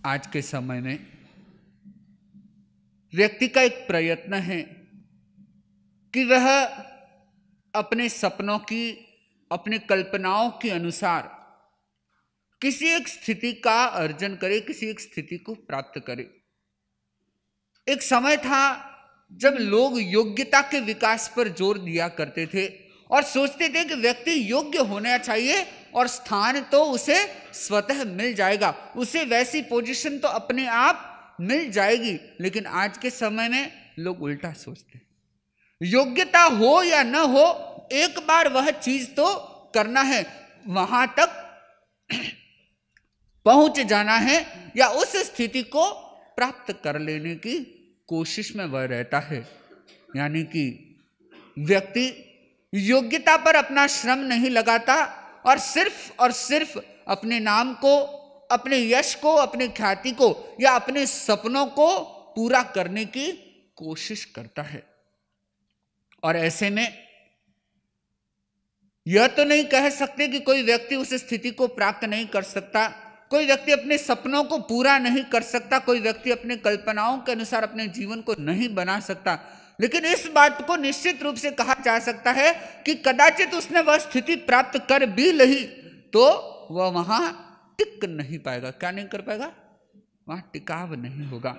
आज के समय में व्यक्ति का एक प्रयत्न है कि वह अपने सपनों की, अपनी कल्पनाओं के अनुसार किसी एक स्थिति का अर्जन करे, किसी एक स्थिति को प्राप्त करे। एक समय था जब लोग योग्यता के विकास पर जोर दिया करते थे और सोचते थे कि व्यक्ति योग्य होना चाहिए और स्थान तो उसे स्वतः मिल जाएगा, उसे वैसी पोजीशन तो अपने आप मिल जाएगी। लेकिन आज के समय में लोग उल्टा सोचते हैं, योग्यता हो या न हो, एक बार वह चीज तो करना है, वहां तक पहुंच जाना है या उस स्थिति को प्राप्त कर लेने की कोशिश में वह रहता है। यानी कि व्यक्ति योग्यता पर अपना श्रम नहीं लगाता और सिर्फ अपने नाम को, अपने यश को, अपने ख्याति को या अपने सपनों को पूरा करने की कोशिश करता है। और ऐसे में यह तो नहीं कह सकते कि कोई व्यक्ति उस स्थिति को प्राप्त नहीं कर सकता, कोई व्यक्ति अपने सपनों को पूरा नहीं कर सकता, कोई व्यक्ति अपने कल्पनाओं के अनुसार अपने जीवन को नहीं बना सकता। लेकिन इस बात को निश्चित रूप से कहा जा सकता है कि कदाचित उसने वह स्थिति प्राप्त कर भी ली तो वह वहां टिक नहीं पाएगा। क्या नहीं कर पाएगा? वहां टिकाव नहीं होगा।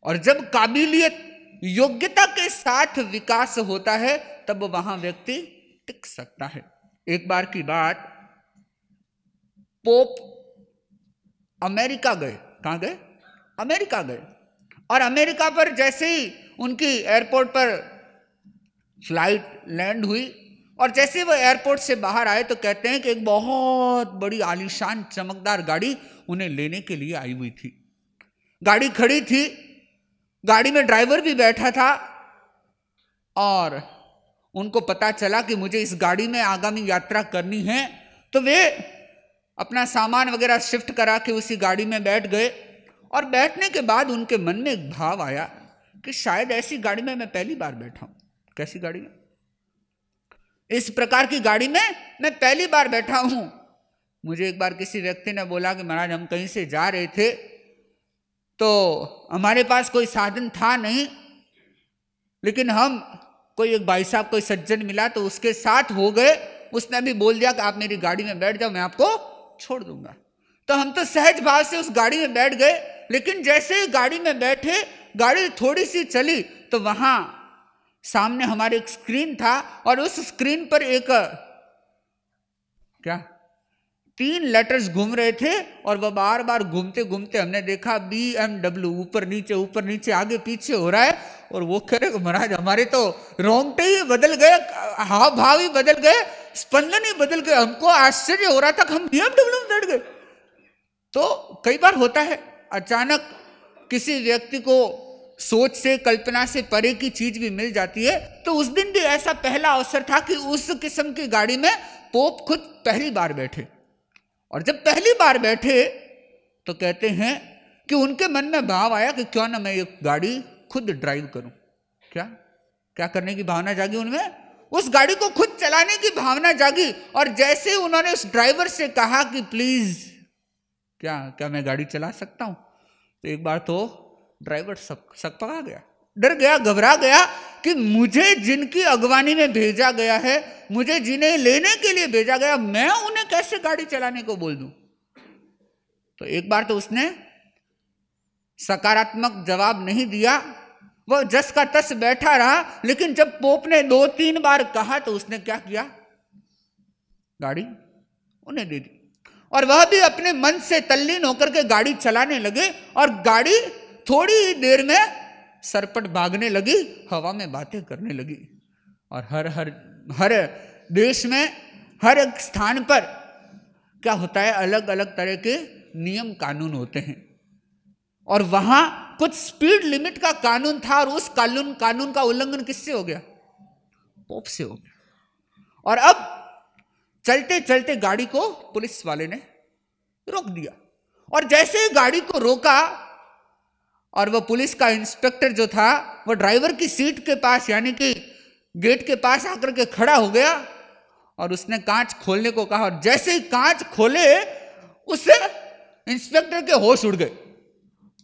और जब काबिलियत, योग्यता के साथ विकास होता है तब वहां व्यक्ति टिक सकता है। एक बार की बात, पोप अमेरिका गए। कहां गए? अमेरिका गए। और अमेरिका पर जैसे ही उनकी एयरपोर्ट पर फ्लाइट लैंड हुई और जैसे वो एयरपोर्ट से बाहर आए तो कहते हैं कि एक बहुत बड़ी आलीशान चमकदार गाड़ी उन्हें लेने के लिए आई हुई थी। गाड़ी खड़ी थी, गाड़ी में ड्राइवर भी बैठा था और उनको पता चला कि मुझे इस गाड़ी में आगामी यात्रा करनी है, तो वे अपना सामान वगैरह शिफ्ट करा के उसी गाड़ी में बैठ गए। और बैठने के बाद उनके मन में एक भाव आया कि शायद ऐसी गाड़ी में मैं पहली बार बैठा हूं। कैसी गाड़ी में? इस प्रकार की गाड़ी में मैं पहली बार बैठा हूं। मुझे एक बार किसी व्यक्ति ने बोला कि महाराज हम कहीं से जा रहे थे तो हमारे पास कोई साधन था नहीं, लेकिन हम कोई एक भाई साहब, कोई सज्जन मिला तो उसके साथ हो गए। उसने भी बोल दिया कि आप मेरी गाड़ी में बैठ जाओ, मैं आपको छोड़ दूंगा। तो हम तो सहज भाव से उस गाड़ी में बैठ गए। लेकिन जैसे ही गाड़ी में बैठे, गाड़ी थोड़ी सी चली तो वहां सामने हमारे एक स्क्रीन था और उस स्क्रीन पर एक 3 लेटर्स घूम रहे थे और वह बार बार घूमते घूमते हमने देखा BMW, ऊपर नीचे आगे पीछे हो रहा है। और वो कह रहे महाराज हमारे तो रोंगटे ही बदल गए, हाव भाव ही बदल गए, स्पंदन ही बदल गए। हमको आश्चर्य हो रहा था कि हम BMW में बैठ गए। तो कई बार होता है, अचानक किसी व्यक्ति को सोच से, कल्पना से परे की चीज भी मिल जाती है। तो उस दिन भी ऐसा पहला अवसर था कि उस किस्म की गाड़ी में पोप खुद पहली बार बैठे। और जब पहली बार बैठे तो कहते हैं कि उनके मन में भाव आया कि क्यों ना मैं ये गाड़ी खुद ड्राइव करूं। क्या करने की भावना जागी उनमें? उस गाड़ी को खुद चलाने की भावना जागी। और जैसे उन्होंने उस ड्राइवर से कहा कि प्लीज क्या मैं गाड़ी चला सकता हूं, तो एक बार तो ड्राइवर सकपका गया, डर गया, घबरा गया कि मुझे जिनकी अगवानी में भेजा गया है, मुझे जिन्हें लेने के लिए भेजा गया, मैं उन्हें कैसे गाड़ी चलाने को बोल दूं। तो एक बार तो उसने सकारात्मक जवाब नहीं दिया, वह जस का तस बैठा रहा। लेकिन जब पोप ने 2-3 बार कहा तो उसने क्या किया? गाड़ी उन्हें दे दी। और वह भी अपने मन से तल्लीन होकर के गाड़ी चलाने लगे और गाड़ी थोड़ी ही देर में सरपट भागने लगी, हवा में बातें करने लगी। और हर देश में, हर एक स्थान पर क्या होता है, अलग अलग तरह के नियम कानून होते हैं। और वहां कुछ स्पीड लिमिट का कानून था और उस कानून का उल्लंघन किससे हो गया? पोप से हो गया। और अब चलते चलते गाड़ी को पुलिस वाले ने रोक दिया। और जैसे ही गाड़ी को रोका और वह पुलिस का इंस्पेक्टर जो था वह ड्राइवर की सीट के पास, यानी कि गेट के पास आकर के खड़ा हो गया और उसने कांच खोलने को कहा। और जैसे ही कांच खोले, उस इंस्पेक्टर के होश उड़ गए।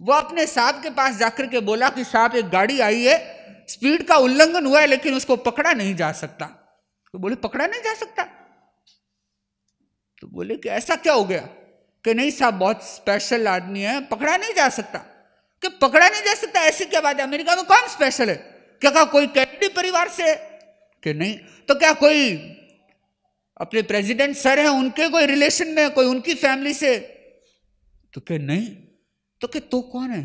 वो अपने साहब के पास जाकर के बोला कि साहब एक गाड़ी आई है, स्पीड का उल्लंघन हुआ है लेकिन उसको पकड़ा नहीं जा सकता। तो बोले पकड़ा नहीं जा सकता? तो बोले कि ऐसा क्या हो गया? कि नहीं साहब बहुत स्पेशल आदमी है, पकड़ा नहीं जा सकता। कि पकड़ा नहीं जा सकता ऐसी क्या बात है? अमेरिका में कौन स्पेशल है? क्या कोई कैनेडी परिवार से है? कि नहीं। तो क्या कोई अपने प्रेसिडेंट सर हैं उनके कोई रिलेशन में, कोई उनकी फैमिली से? तो क्या नहीं। तो क्या तो कौन है?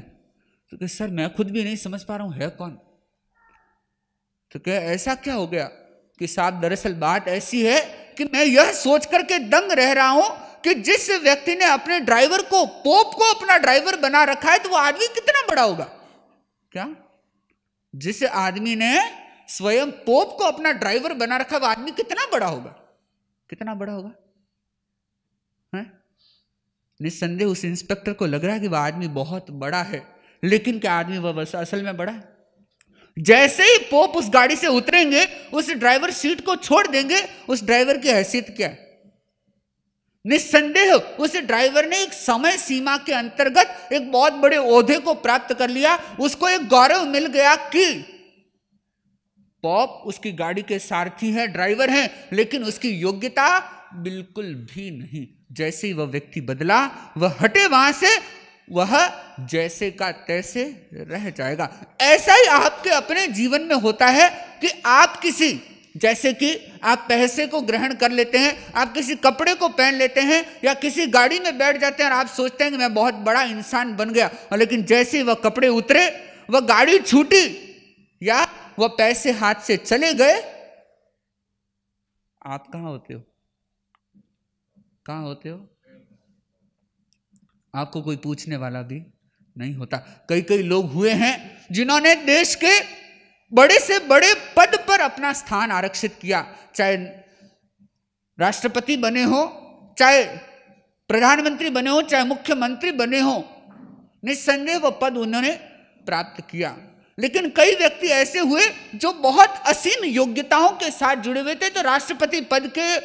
तो क्या सर मैं खुद भी नहीं समझ पा रहा हूं है कौन। तो क्या ऐसा क्या हो गया कि साहब दरअसल बात ऐसी है कि मैं यह सोच करके दंग रह रहा हूं कि जिस व्यक्ति ने अपने ड्राइवर को, पोप को अपना ड्राइवर बना रखा है, तो वो आदमी कितना बड़ा होगा? क्या जिस आदमी ने स्वयं पोप को अपना ड्राइवर बना रखा, वो आदमी कितना बड़ा होगा? कितना बड़ा होगा? निस्संदेह उस इंस्पेक्टर को लग रहा है कि वह आदमी बहुत बड़ा है, लेकिन क्या आदमी वह असल में बड़ा है? जैसे ही पोप उस गाड़ी से उतरेंगे, उस ड्राइवर सीट को छोड़ देंगे, उस ड्राइवर की हैसियत क्या है? निस्संदेह उस ड्राइवर ने एक समय सीमा के अंतर्गत एक बहुत बड़े ओहदे को प्राप्त कर लिया। उसको एक गौरव मिल गया कि पोप उसकी गाड़ी के सारथी है, ड्राइवर है, लेकिन उसकी योग्यता बिल्कुल भी नहीं। जैसे ही वह व्यक्ति बदला, वह हटे वहां से, वह जैसे का तैसे रह जाएगा। ऐसा ही आपके अपने जीवन में होता है कि आप किसी, जैसे कि आप पैसे को ग्रहण कर लेते हैं, आप किसी कपड़े को पहन लेते हैं या किसी गाड़ी में बैठ जाते हैं और आप सोचते हैं कि मैं बहुत बड़ा इंसान बन गया, और लेकिन जैसे ही वह कपड़े उतरे, वह गाड़ी छूटी या वह पैसे हाथ से चले गए, आप कहां होते हो? कहां होते हो? आपको कोई पूछने वाला भी नहीं होता। कई कई लोग हुए हैं जिन्होंने देश के बड़े से बड़े पद पर अपना स्थान आरक्षित किया, चाहे राष्ट्रपति बने हो, चाहे प्रधानमंत्री बने हो, चाहे मुख्यमंत्री बने हो, निस्संदेह वह पद उन्होंने प्राप्त किया। लेकिन कई व्यक्ति ऐसे हुए जो बहुत असीम योग्यताओं के साथ जुड़े हुए थे, तो राष्ट्रपति पद के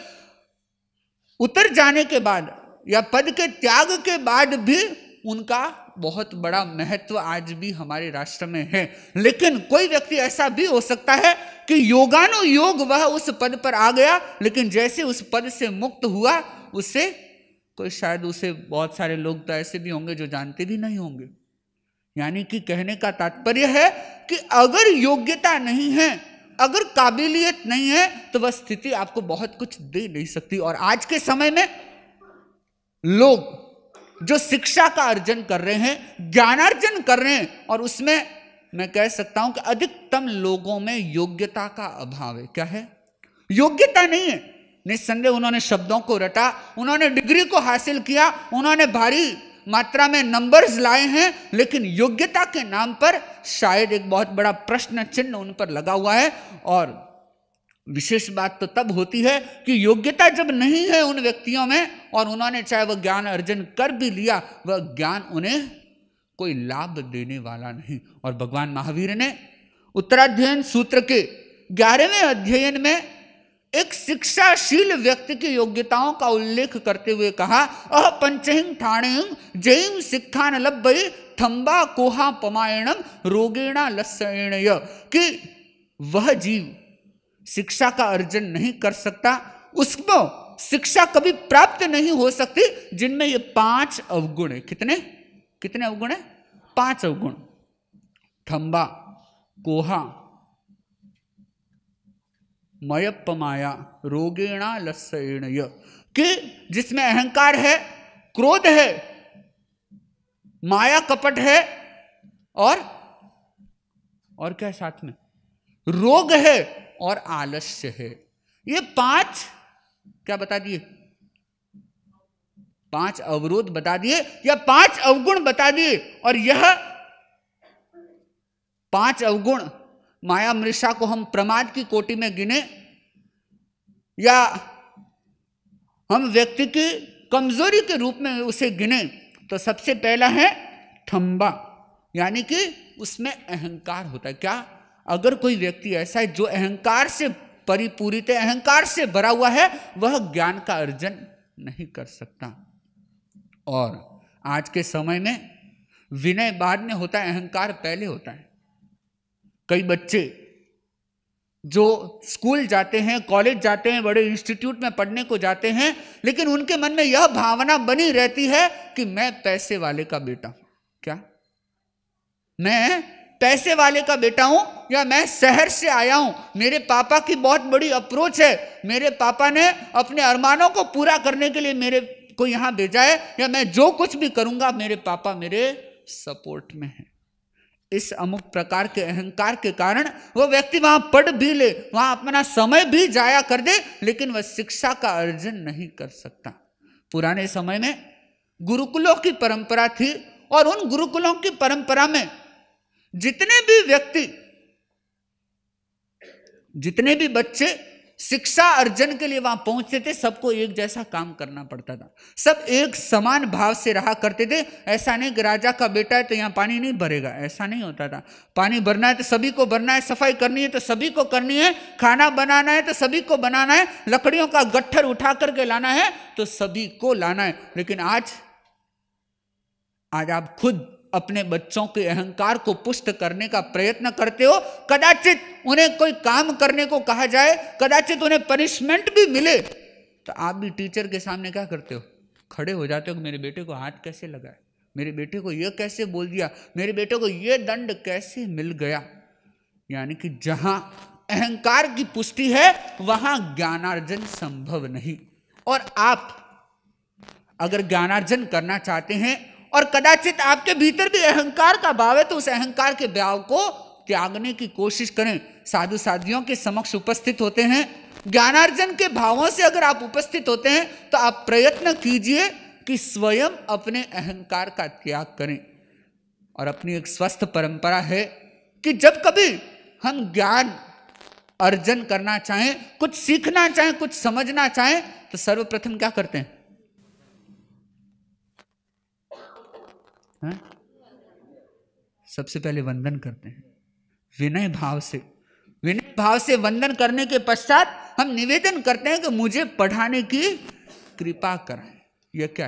उतर जाने के बाद या पद के त्याग के बाद भी उनका बहुत बड़ा महत्व आज भी हमारे राष्ट्र में है। लेकिन कोई व्यक्ति ऐसा भी हो सकता है कि योगानुयोग वह उस पद पर आ गया, लेकिन जैसे उस पद से मुक्त हुआ, उससे कोई, शायद उसे बहुत सारे लोग तो ऐसे भी होंगे जो जानते भी नहीं होंगे। यानी कि कहने का तात्पर्य है कि अगर योग्यता नहीं है, अगर काबिलियत नहीं है, तो वह स्थिति आपको बहुत कुछ दे नहीं सकती। और आज के समय में लोग जो शिक्षा का अर्जन कर रहे हैं, ज्ञानार्जन कर रहे हैं, और उसमें मैं कह सकता हूं कि अधिकतम लोगों में योग्यता का अभाव है। क्या है? योग्यता नहीं है। निस्संदेह उन्होंने शब्दों को रटा, उन्होंने डिग्री को हासिल किया, उन्होंने भारी मात्रा में नंबर्स लाए हैं, लेकिन योग्यता के नाम पर शायद एक बहुत बड़ा प्रश्न चिन्ह उन पर लगा हुआ है। और विशेष बात तो तब होती है कि योग्यता जब नहीं है उन व्यक्तियों में, और उन्होंने चाहे वह ज्ञान अर्जन कर भी लिया, वह ज्ञान उन्हें कोई लाभ देने वाला नहीं। और भगवान महावीर ने उत्तराध्ययन सूत्र के 11वें अध्ययन में एक शिक्षाशील व्यक्ति की योग्यताओं का उल्लेख करते हुए कहा, अह पंचहिं ठाणें जयं शिक्षान लभ्य थंबा कोहा पमायणम रोगेणा लस्येणय, कि वह जीव शिक्षा का अर्जन नहीं कर सकता, उसको शिक्षा कभी प्राप्त नहीं हो सकती जिनमें ये 5 अवगुण है। कितने अवगुण है? 5 अवगुण। थंबा, कोहा, मयप्पमाया, रोगेणा लस्येणय, कि जिसमें अहंकार है, क्रोध है, माया कपट है, और क्या साथ में? रोग है और आलस्य है। ये 5 क्या बता दिए? 5 अवरोध बता दिए या 5 अवगुण बता दिए। और यह 5 अवगुण माया मृषा को हम प्रमाद की कोटि में गिने या हम व्यक्ति की कमजोरी के रूप में उसे गिने, तो सबसे पहला है थंबा, यानी कि उसमें अहंकार होता है। क्या? अगर कोई व्यक्ति ऐसा है जो अहंकार से परिपूरित है, अहंकार से भरा हुआ है, वह ज्ञान का अर्जन नहीं कर सकता। और आज के समय में विनय बाद में होता है, अहंकार पहले होता है। कई बच्चे जो स्कूल जाते हैं, कॉलेज जाते हैं, बड़े इंस्टीट्यूट में पढ़ने को जाते हैं, लेकिन उनके मन में यह भावना बनी रहती है कि मैं पैसे वाले का बेटा हूं। क्या मैं पैसे वाले का बेटा हूं, या मैं शहर से आया हूं, मेरे पापा की बहुत बड़ी अप्रोच है, मेरे पापा ने अपने अरमानों को पूरा करने के लिए मेरे को यहां भेजा है, या मैं जो कुछ भी करूंगा मेरे पापा मेरे सपोर्ट में है। इस अमुक प्रकार के अहंकार के कारण वो व्यक्ति वहां पढ़ भी ले, वहां अपना समय भी जाया कर दे, लेकिन वह शिक्षा का अर्जन नहीं कर सकता। पुराने समय में गुरुकुलों की परंपरा थी, और उन गुरुकुलों की परंपरा में जितने भी बच्चे शिक्षा अर्जन के लिए वहां पहुंचते थे, सबको एक जैसा काम करना पड़ता था, सब एक समान भाव से रहा करते थे। ऐसा नहीं कि राजा का बेटा है तो यहां पानी नहीं भरेगा, ऐसा नहीं होता था। पानी भरना है तो सभी को भरना है, सफाई करनी है तो सभी को करनी है, खाना बनाना है तो सभी को बनाना है, लकड़ियों का गट्ठर उठा करके लाना है तो सभी को लाना है। लेकिन आज आप खुद अपने बच्चों के अहंकार को पुष्ट करने का प्रयत्न करते हो। कदाचित उन्हें कोई काम करने को कहा जाए, कदाचित उन्हें पनिशमेंट भी मिले, तो आप भी टीचर के सामने क्या करते हो, खड़े हो जाते हो कि मेरे बेटे को हाथ कैसे लगाए, मेरे बेटे को यह कैसे बोल दिया, मेरे बेटे को यह दंड कैसे मिल गया। यानी कि जहां अहंकार की पुष्टि है वहां ज्ञानार्जन संभव नहीं। और आप अगर ज्ञानार्जन करना चाहते हैं और कदाचित आपके भीतर भी अहंकार का भाव है, तो उस अहंकार के भाव को त्यागने की कोशिश करें। साधु साधियों के समक्ष उपस्थित होते हैं, ज्ञानार्जन के भावों से अगर आप उपस्थित होते हैं तो आप प्रयत्न कीजिए कि स्वयं अपने अहंकार का त्याग करें। और अपनी एक स्वस्थ परंपरा है कि जब कभी हम ज्ञान अर्जन करना चाहें, कुछ सीखना चाहें, कुछ समझना चाहें, तो सर्वप्रथम क्या करते हैं? सबसे पहले वंदन करते हैं, विनय भाव से। विनय भाव से वंदन करने के पश्चात हम निवेदन करते हैं कि मुझे पढ़ाने की कृपा कराएं। यह क्या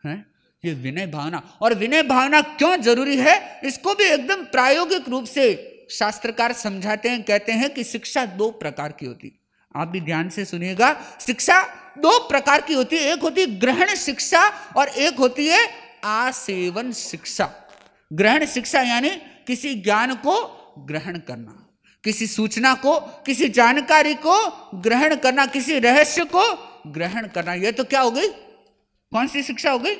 है? ये विनय भावना। और विनय भावना क्यों जरूरी है, इसको भी एकदम प्रायोगिक रूप से शास्त्रकार समझाते हैं। कहते हैं कि शिक्षा दो प्रकार की होती है। आप भी ध्यान से सुनिएगा, शिक्षा दो प्रकार की होती है। एक होती है ग्रहण शिक्षा और एक होती है आसेवन शिक्षा। ग्रहण शिक्षा यानी किसी ज्ञान को ग्रहण करना, किसी सूचना को, किसी जानकारी को ग्रहण करना, किसी रहस्य को ग्रहण करना। यह तो क्या हो गई? कौन सी शिक्षा हो गई?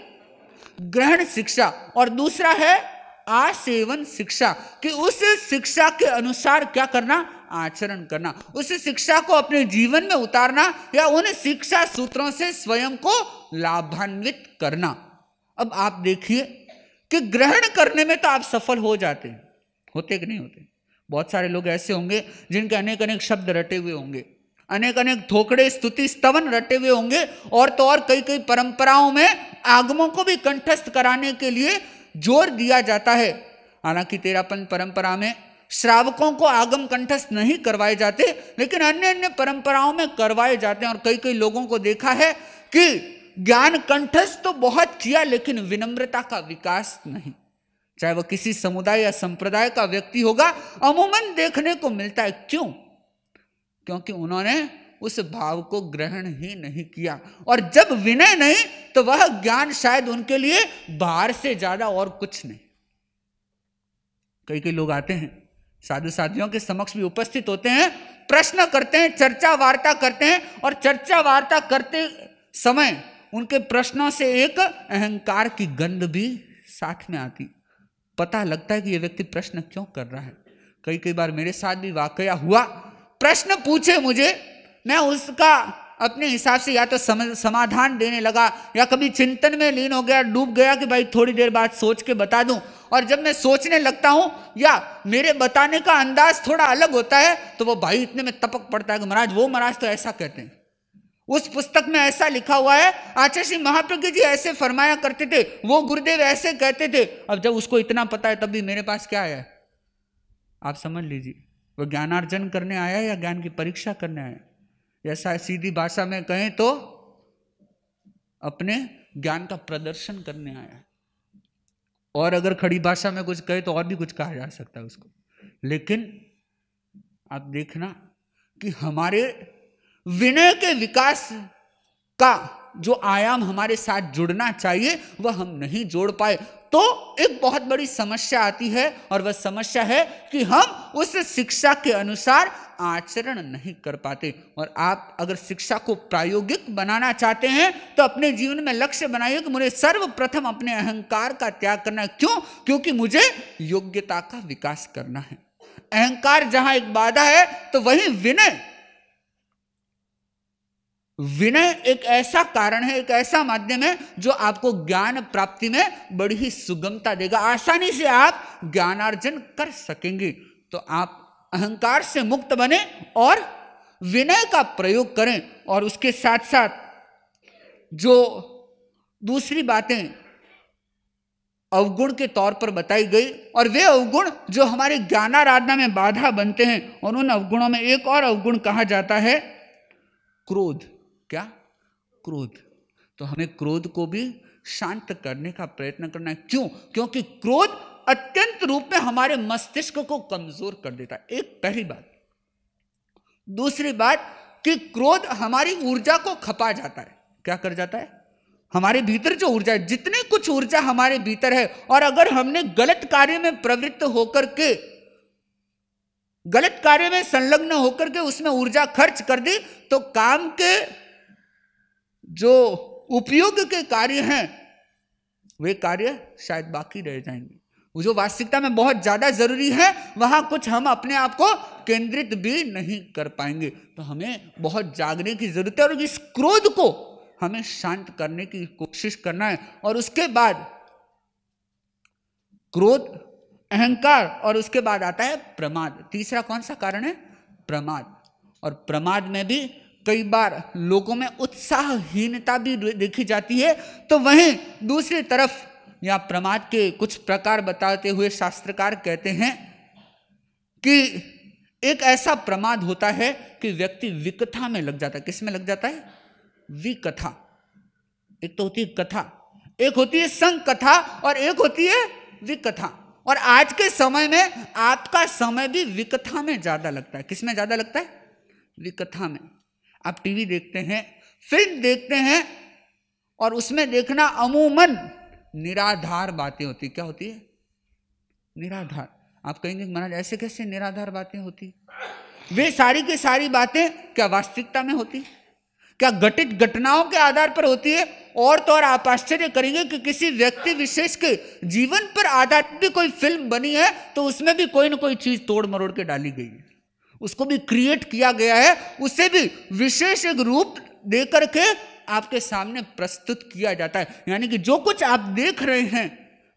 ग्रहण शिक्षा। और दूसरा है आसेवन शिक्षा, कि उस शिक्षा के अनुसार क्या करना? आचरण करना, उस शिक्षा को अपने जीवन में उतारना या उन शिक्षा सूत्रों से स्वयं को लाभान्वित करना। अब आप देखिए कि ग्रहण करने में तो आप सफल हो जाते हैं, होते कि नहीं होते? बहुत सारे लोग ऐसे होंगे जिनके अनेक अनेक शब्द रटे हुए होंगे, अनेक अनेक थोकड़े स्तुति स्तवन रटे हुए होंगे, और तो और कई कई परंपराओं में आगमों को भी कंठस्थ कराने के लिए जोर दिया जाता है। हालांकि तेरापन परंपरा में श्रावकों को आगम कंठस्थ नहीं करवाए जाते, लेकिन अन्य अन्य परंपराओं में करवाए जाते हैं। और कई कई लोगों को देखा है कि ज्ञान कंठस्थ तो बहुत किया, लेकिन विनम्रता का विकास नहीं। चाहे वह किसी समुदाय या संप्रदाय का व्यक्ति होगा, अमूमन देखने को मिलता है। क्यों? क्योंकि उन्होंने उस भाव को ग्रहण ही नहीं किया। और जब विनय नहीं तो वह ज्ञान शायद उनके लिए बाहर से ज्यादा और कुछ नहीं। कई कई लोग आते हैं, साधु साधियों के समक्ष भी उपस्थित होते हैं, प्रश्न करते हैं, चर्चा वार्ता करते हैं, और चर्चा वार्ता करते समय उनके प्रश्नों से एक अहंकार की गंध भी साथ में आती। पता लगता है कि यह व्यक्ति प्रश्न क्यों कर रहा है। कई कई बार मेरे साथ भी वाकया हुआ, प्रश्न पूछे मुझे, मैं उसका अपने हिसाब से या तो समाधान देने लगा, या कभी चिंतन में लीन हो गया, डूब गया कि भाई थोड़ी देर बाद सोच के बता दूं। और जब मैं सोचने लगता हूं या मेरे बताने का अंदाज थोड़ा अलग होता है, तो वो भाई इतने में टपक पड़ता है कि महाराज वो महाराज तो ऐसा कहते हैं, उस पुस्तक में ऐसा लिखा हुआ है, आचार्य श्री महाप्रज्ञ जी ऐसे फरमाया करते थे, वो गुरुदेव ऐसे कहते थे। अब जब उसको इतना पता है तब भी मेरे पास क्या आया है? आप समझ लीजिए, वो ज्ञानार्जन करने आया या ज्ञान की परीक्षा करने आया? ऐसा सीधी भाषा में कहें तो अपने ज्ञान का प्रदर्शन करने आया। और अगर खड़ी भाषा में कुछ कहे तो और भी कुछ कहा जा सकता है उसको। लेकिन आप देखना कि हमारे विनय के विकास का जो आयाम हमारे साथ जुड़ना चाहिए वह हम नहीं जोड़ पाए, तो एक बहुत बड़ी समस्या आती है। और वह समस्या है कि हम उस शिक्षा के अनुसार आचरण नहीं कर पाते। और आप अगर शिक्षा को प्रायोगिक बनाना चाहते हैं तो अपने जीवन में लक्ष्य बनाइए कि मुझे सर्वप्रथम अपने अहंकार का त्याग करना है। क्यों? क्योंकि मुझे योग्यता का विकास करना है। अहंकार जहां एक बाधा है तो वहीं विनय एक ऐसा कारण है, एक ऐसा माध्यम है जो आपको ज्ञान प्राप्ति में बड़ी ही सुगमता देगा। आसानी से आप ज्ञानार्जन कर सकेंगे। तो आप अहंकार से मुक्त बने और विनय का प्रयोग करें। और उसके साथ साथ जो दूसरी बातें अवगुण के तौर पर बताई गई, और वे अवगुण जो हमारे ज्ञानाराधना में बाधा बनते हैं, और उन अवगुणों में एक और अवगुण कहा जाता है क्रोध। क्या? क्रोध। तो हमें क्रोध को भी शांत करने का प्रयत्न करना है। क्यों? क्योंकि क्रोध अत्यंत रूप में हमारे मस्तिष्क को कमजोर कर देता है। एक पहली बात। दूसरी बात कि क्रोध हमारी ऊर्जा को खपा जाता है। क्या कर जाता है? हमारे भीतर जो ऊर्जा है, जितनी कुछ ऊर्जा हमारे भीतर है, और अगर हमने गलत कार्य में प्रवृत्त होकर के, गलत कार्य में संलग्न होकर के उसमें ऊर्जा खर्च कर दी, तो काम के जो उपयोग के कार्य हैं वे कार्य शायद बाकी रह जाएंगे। वो जो वास्तविकता में बहुत ज्यादा जरूरी है वहां कुछ हम अपने आप को केंद्रित भी नहीं कर पाएंगे। तो हमें बहुत जागने की जरूरत है और इस क्रोध को हमें शांत करने की कोशिश करना है। और उसके बाद क्रोध, अहंकार, और उसके बाद आता है प्रमाद। तीसरा कौन सा कारण है? प्रमाद। और प्रमाद में भी कई बार लोगों में उत्साहहीनता भी देखी जाती है। तो वहीं दूसरी तरफ या प्रमाद के कुछ प्रकार बताते हुए शास्त्रकार कहते हैं कि एक ऐसा प्रमाद होता है कि व्यक्ति विकथा में लग जाता है। किस में लग जाता है? विकथा। एक तो होती है कथा, एक होती है संकथा, और एक होती है विकथा। और आज के समय में आपका समय भी विकथा में ज्यादा लगता है। किस में ज्यादा लगता है? विकथा में। आप टीवी देखते हैं, फिल्म देखते हैं, और उसमें देखना अमूमन निराधार बातें होती। क्या होती है? निराधार। आप कहेंगे महाराज ऐसे कैसे निराधार बातें होती? वे सारी की सारी बातें क्या वास्तविकता में होती? क्या घटित घटनाओं के आधार पर होती है? और तो और आप आश्चर्य करेंगे कि किसी व्यक्ति विशेष के जीवन पर आधारित भी कोई फिल्म बनी है तो उसमें भी कोई ना कोई चीज तोड़ मरोड़ के डाली गई है, उसको भी क्रिएट किया गया है, उसे भी विशेष एक रूप दे करके आपके सामने प्रस्तुत किया जाता है। यानी कि जो कुछ आप देख रहे हैं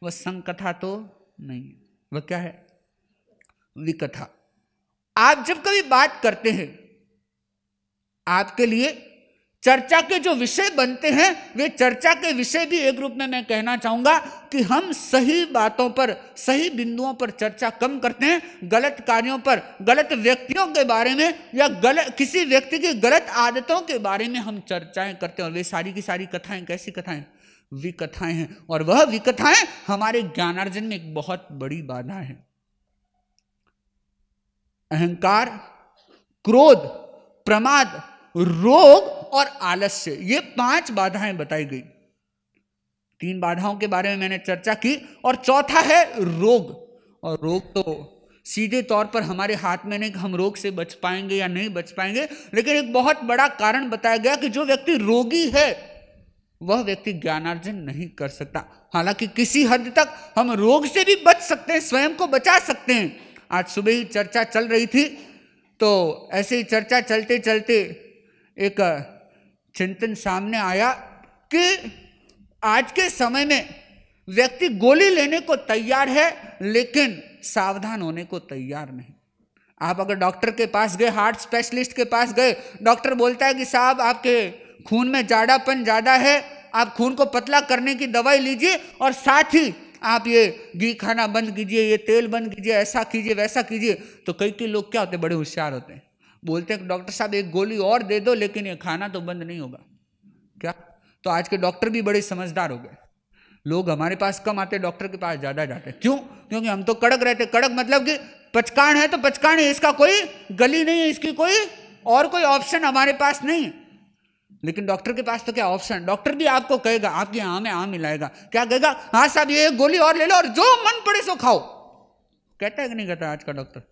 वह संकथा तो नहीं है, वह क्या है? विकथा। आप जब कभी बात करते हैं, आपके लिए चर्चा के जो विषय बनते हैं वे चर्चा के विषय भी एक रूप में मैं कहना चाहूंगा कि हम सही बातों पर, सही बिंदुओं पर चर्चा कम करते हैं। गलत कार्यों पर, गलत व्यक्तियों के बारे में, या किसी व्यक्ति की गलत आदतों के बारे में हम चर्चाएं करते हैं। और वे सारी की सारी कथाएं कैसी कथाएं? विकथाएं हैं। और वह विकथाएं हमारे ज्ञानार्जन में एक बहुत बड़ी बाधा है। अहंकार, क्रोध, प्रमाद, रोग और आलस्य, ये 5 बाधाएं बताई गई। 3 बाधाओं के बारे में मैंने चर्चा की, और चौथा है रोग। और रोग तो सीधे तौर पर हमारे हाथ में नहीं कि हम रोग से बच पाएंगे या नहीं बच पाएंगे, लेकिन एक बहुत बड़ा कारण बताया गया कि जो व्यक्ति रोगी है वह व्यक्ति ज्ञानार्जन नहीं कर सकता। हालांकि किसी हद तक हम रोग से भी बच सकते हैं, स्वयं को बचा सकते हैं। आज सुबह ही चर्चा चल रही थी, तो ऐसे ही चर्चा चलते चलते एक चिंतन सामने आया कि आज के समय में व्यक्ति गोली लेने को तैयार है लेकिन सावधान होने को तैयार नहीं। आप अगर डॉक्टर के पास गए, हार्ट स्पेशलिस्ट के पास गए, डॉक्टर बोलता है कि साहब आपके खून में जाड़ापन ज़्यादा है, आप खून को पतला करने की दवाई लीजिए, और साथ ही आप ये घी खाना बंद कीजिए, ये तेल बंद कीजिए, ऐसा कीजिए, वैसा कीजिए। तो कई लोग क्या होते हैं, बड़े होशियार होते हैं, बोलते हैं डॉक्टर साहब एक गोली और दे दो लेकिन ये खाना तो बंद नहीं होगा। क्या? तो आज के डॉक्टर भी बड़े समझदार हो गए। लोग हमारे पास कम आते, डॉक्टर के पास ज्यादा जाते। क्यों? क्योंकि हम तो कड़क रहते। कड़क मतलब कि पचकान है तो पचकान है, इसका कोई गली नहीं है, इसकी कोई और कोई ऑप्शन हमारे पास नहीं है। लेकिन डॉक्टर के पास तो क्या ऑप्शन, डॉक्टर भी आपको कहेगा, आपकी आम में आम मिलाएगा, क्या कहेगा, हाँ साहब ये एक गोली और ले लो और जो मन पड़े सो खाओ। कहता है कि नहीं कहता आज का डॉक्टर?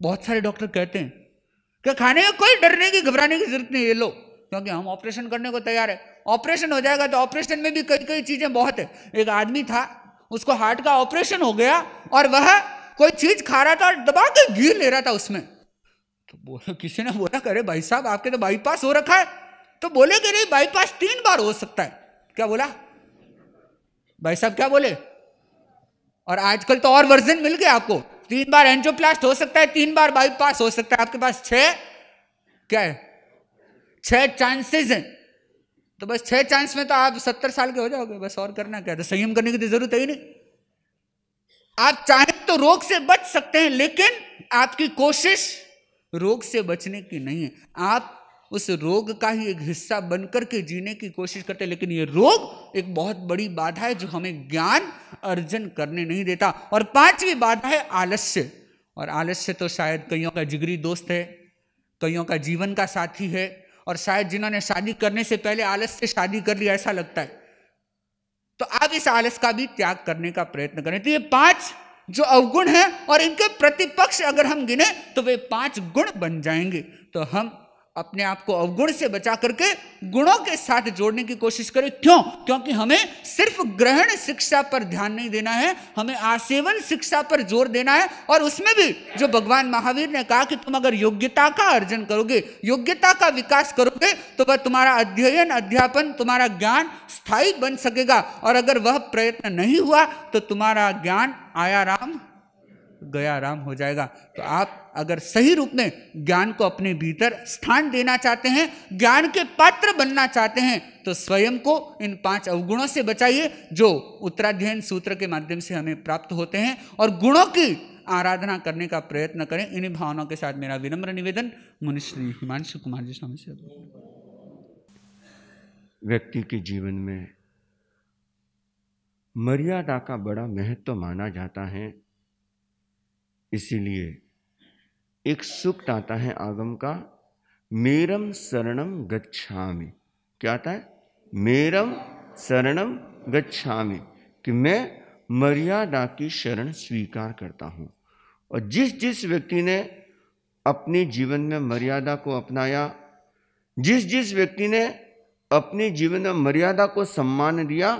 बहुत सारे डॉक्टर कहते हैं कि खाने में कोई डरने की घबराने की जरूरत नहीं, ये लो, क्योंकि हम ऑपरेशन करने को तैयार है। ऑपरेशन हो जाएगा तो ऑपरेशन में भी कई कई चीजें बहुत है। एक आदमी था, उसको हार्ट का ऑपरेशन हो गया और वह कोई चीज खा रहा था और दबा के घी ले रहा था उसमें। तो बोला, किसी ने बोला करे भाई साहब आपके तो बाईपास हो रखा है। तो बोले कि नहीं बाईपास 3 बार हो सकता है। क्या बोला भाई साहब, क्या बोले? और आजकल तो और वर्जन मिल गया आपको, 3 बार एंजियोप्लास्ट हो सकता है, 3 बार बाईपास हो सकता है। आपके पास 6 क्या है, 6 चांसेस हैं। तो बस 6 चांस में तो आप 70 साल के हो जाओगे, बस और करना क्या? तो संयम करने की तो जरूरत है ही नहीं। आप चाहें तो रोग से बच सकते हैं, लेकिन आपकी कोशिश रोग से बचने की नहीं है। आप उस रोग का ही एक हिस्सा बनकर के जीने की कोशिश करते हैं। लेकिन ये रोग एक बहुत बड़ी बाधा है जो हमें ज्ञान अर्जन करने नहीं देता। और 5वीं बाधा है आलस्य। और आलस्य तो शायद कईयों का जिगरी दोस्त है, कईयों का जीवन का साथी है, और शायद जिन्होंने शादी करने से पहले आलस्य से शादी कर लिया ऐसा लगता है। तो आप इस आलस का भी त्याग करने का प्रयत्न करें। तो ये 5 जो अवगुण हैं और इनके प्रतिपक्ष अगर हम गिने तो वे 5 गुण बन जाएंगे। तो हम अपने आप को अवगुण से बचा करके गुणों के साथ जोड़ने की कोशिश करें। क्यों? क्योंकि हमें सिर्फ ग्रहण शिक्षा पर ध्यान नहीं देना है, हमें आसेवन शिक्षा पर जोर देना है। और उसमें भी जो भगवान महावीर ने कहा कि तुम अगर योग्यता का अर्जन करोगे, योग्यता का विकास करोगे, तो वह तुम्हारा अध्ययन अध्यापन, तुम्हारा ज्ञान स्थायी बन सकेगा। और अगर वह प्रयत्न नहीं हुआ तो तुम्हारा ज्ञान आया राम गया राम हो जाएगा। तो आप अगर सही रूप में ज्ञान को अपने भीतर स्थान देना चाहते हैं, ज्ञान के पात्र बनना चाहते हैं, तो स्वयं को इन 5 अवगुणों से बचाइए जो उत्तराध्ययन सूत्र के माध्यम से हमें प्राप्त होते हैं, और गुणों की आराधना करने का प्रयत्न करें। इन्हीं भावनाओं के साथ मेरा विनम्र निवेदन मुनिश्री हिमांशु कुमार जी स्वामी से। व्यक्ति के जीवन में मर्यादा का बड़ा महत्व माना जाता है। इसीलिए एक सूक्त आता है आगम का, मेरम शरणम गच्छामि। क्या आता है? मेरम शरणम गच्छामि, कि मैं मर्यादा की शरण स्वीकार करता हूँ। और जिस जिस व्यक्ति ने अपने जीवन में मर्यादा को अपनाया, जिस जिस व्यक्ति ने अपने जीवन में मर्यादा को सम्मान दिया,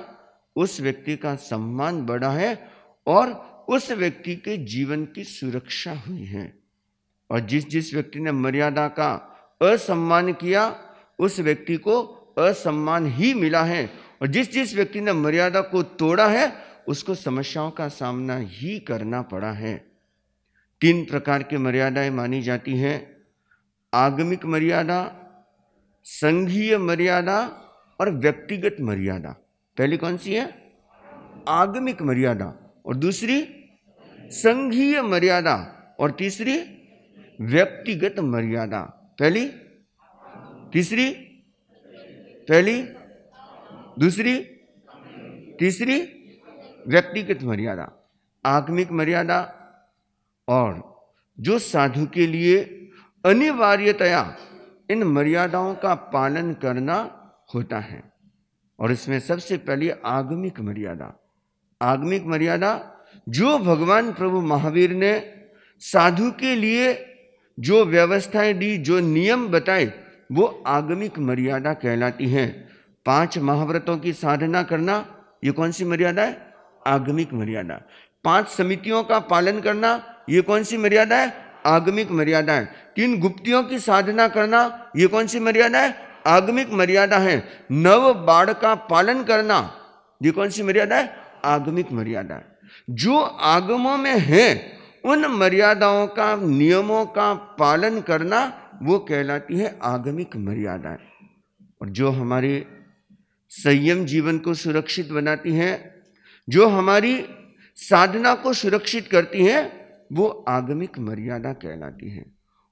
उस व्यक्ति का सम्मान बढ़ा है और उस व्यक्ति के जीवन की सुरक्षा हुई है। और जिस जिस व्यक्ति ने मर्यादा का असम्मान किया, उस व्यक्ति को असम्मान ही मिला है। और जिस जिस व्यक्ति ने मर्यादा को तोड़ा है, उसको समस्याओं का सामना ही करना पड़ा है। 3 प्रकार की मर्यादाएं मानी जाती हैं: आगमिक मर्यादा, संघीय मर्यादा और व्यक्तिगत मर्यादा। पहली कौन सी है? आगमिक मर्यादा, और दूसरी संघीय मर्यादा, और तीसरी व्यक्तिगत मर्यादा। पहली, तीसरी, पहली, दूसरी, तीसरी व्यक्तिगत मर्यादा। आगमिक मर्यादा और जो साधु के लिए अनिवार्यतया इन मर्यादाओं का पालन करना होता है। और इसमें सबसे पहले आगमिक मर्यादा। आगमिक मर्यादा जो भगवान प्रभु महावीर ने साधु के लिए जो व्यवस्थाएं दी, जो नियम बताए, वो आगमिक मर्यादा कहलाती हैं। 5 महाव्रतों की साधना करना, ये कौन सी मर्यादा है? आगमिक मर्यादा। 5 समितियों का पालन करना, ये कौन सी मर्यादा है? आगमिक मर्यादा है। 3 गुप्तियों की साधना करना, ये कौन सी मर्यादा है? आगमिक मर्यादा है। 9 बाड़ का पालन करना, ये कौन सी मर्यादा है? आगमिक मर्यादा है। जो आगमों में है उन मर्यादाओं का, नियमों का पालन करना, वो कहलाती है आगमिक मर्यादा। और जो हमारे संयम जीवन को सुरक्षित बनाती हैं, जो हमारी साधना को सुरक्षित करती हैं, वो आगमिक मर्यादा कहलाती है।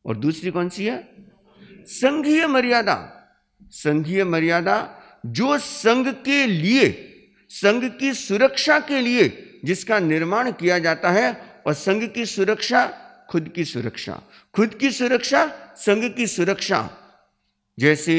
और दूसरी कौन सी है? संघीय मर्यादा। संघीय मर्यादा जो संघ के लिए संघ की सुरक्षा के लिए जिसका निर्माण किया जाता है, और संघ की सुरक्षा खुद की सुरक्षा, खुद की सुरक्षा संघ की सुरक्षा। जैसे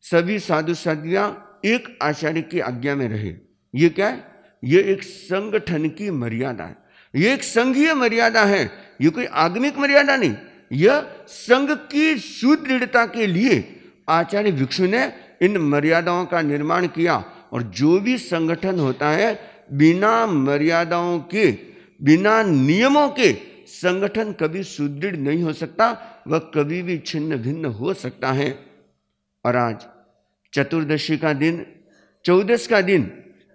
सभी साधु साध्वियां एक आचार्य की आज्ञा में रहे, ये क्या है? ये एक संगठन की मर्यादा है, ये एक संघीय मर्यादा है, ये कोई आगमिक मर्यादा नहीं। यह संघ की सुदृढ़ता के लिए आचार्य भिक्षु ने इन मर्यादाओं का निर्माण किया। और जो भी संगठन होता है बिना मर्यादाओं के, बिना नियमों के, संगठन कभी सुदृढ़ नहीं हो सकता, वह कभी भी छिन्न भिन्न हो सकता है। और आज चतुर्दशी का दिन, चौदस का दिन,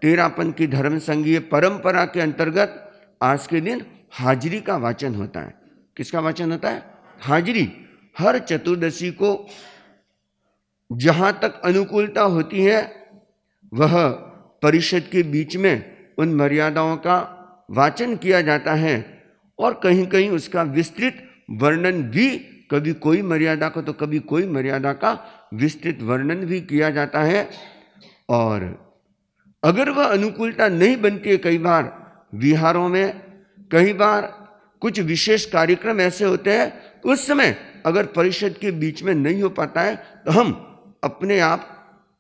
तेरापन की धर्म संघीय परंपरा के अंतर्गत आज के दिन हाजिरी का वाचन होता है। किसका वाचन होता है? हाजिरी। हर चतुर्दशी को जहां तक अनुकूलता होती है वह परिषद के बीच में उन मर्यादाओं का वाचन किया जाता है, और कहीं कहीं उसका विस्तृत वर्णन भी, कभी कोई मर्यादा का तो कभी कोई मर्यादा का विस्तृत वर्णन भी किया जाता है। और अगर वह अनुकूलता नहीं बनती है, कई बार विहारों में, कई बार कुछ विशेष कार्यक्रम ऐसे होते हैं, तो उस समय अगर परिषद के बीच में नहीं हो पाता है तो हम अपने आप